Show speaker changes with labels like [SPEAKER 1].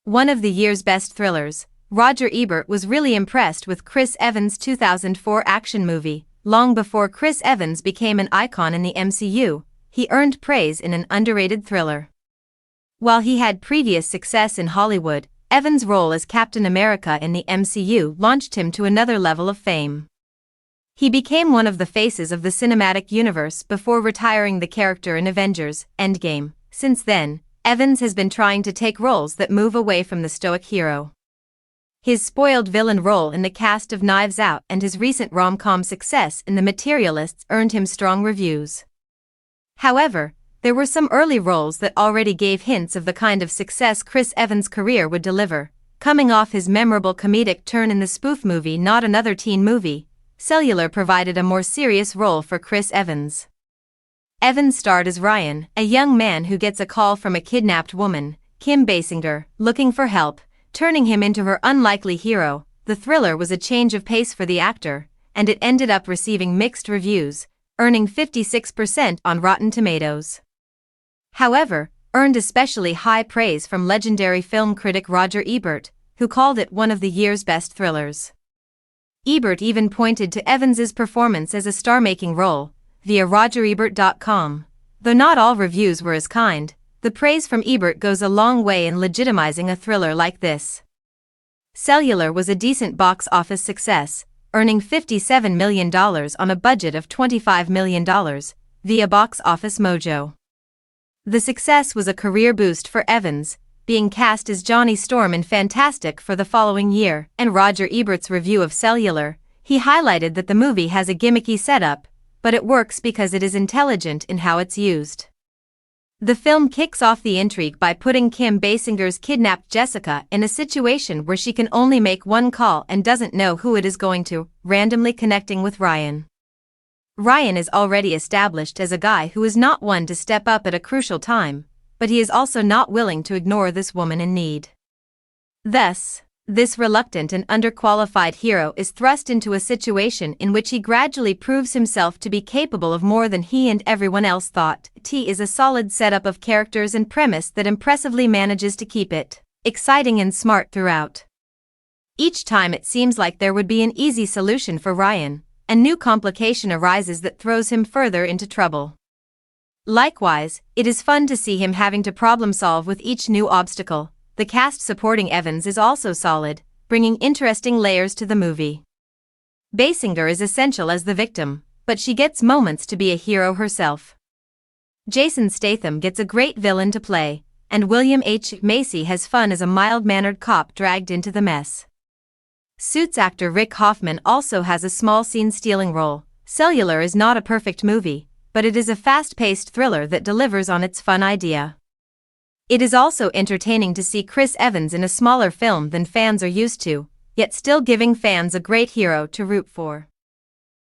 [SPEAKER 1] One of the year's best thrillers, Roger Ebert was really impressed with Chris Evans' 2004 action movie. Long before Chris Evans became an icon in the MCU, he earned praise in an underrated thriller. While he had previous success in Hollywood, Evans' role as Captain America in the MCU launched him to another level of fame. He became one of the faces of the cinematic universe before retiring the character in Avengers: Endgame. Since then, Evans has been trying to take roles that move away from the stoic hero. His spoiled villain role in the cast of Knives Out and his recent rom-com success in The Materialists earned him strong reviews. However, there were some early roles that already gave hints of the kind of success Chris Evans' career would deliver. Coming off his memorable comedic turn in the spoof movie Not Another Teen Movie, Cellular provided a more serious role for Chris Evans. Evans starred as Ryan, a young man who gets a call from a kidnapped woman, Kim Basinger, looking for help, turning him into her unlikely hero. The thriller was a change of pace for the actor, and it ended up receiving mixed reviews, earning 56% on Rotten Tomatoes. However, earned especially high praise from legendary film critic Roger Ebert, who called it one of the year's best thrillers. Ebert even pointed to Evans's performance as a star-making role, via RogerEbert.com. Though not all reviews were as kind, the praise from Ebert goes a long way in legitimizing a thriller like this. Cellular was a decent box office success, earning $57 million on a budget of $25 million, via Box Office Mojo. The success was a career boost for Evans, being cast as Johnny Storm in Fantastic for the following year. And Roger Ebert's review of Cellular, he highlighted that the movie has a gimmicky setup, but it works because it is intelligent in how it's used. The film kicks off the intrigue by putting Kim Basinger's kidnapped Jessica in a situation where she can only make one call and doesn't know who it is going to, randomly connecting with Ryan. Ryan is already established as a guy who is not one to step up at a crucial time, but he is also not willing to ignore this woman in need. Thus, this reluctant and underqualified hero is thrust into a situation in which he gradually proves himself to be capable of more than he and everyone else thought. It is a solid setup of characters and premise that impressively manages to keep it exciting and smart throughout. Each time it seems like there would be an easy solution for Ryan, a new complication arises that throws him further into trouble. Likewise, it is fun to see him having to problem solve with each new obstacle. The cast supporting Evans is also solid, bringing interesting layers to the movie. Basinger is essential as the victim, but she gets moments to be a hero herself. Jason Statham gets a great villain to play, and William H. Macy has fun as a mild-mannered cop dragged into the mess. Suits actor Rick Hoffman also has a small scene-stealing role. Cellular is not a perfect movie, but it is a fast-paced thriller that delivers on its fun idea. It is also entertaining to see Chris Evans in a smaller film than fans are used to, yet still giving fans a great hero to root for.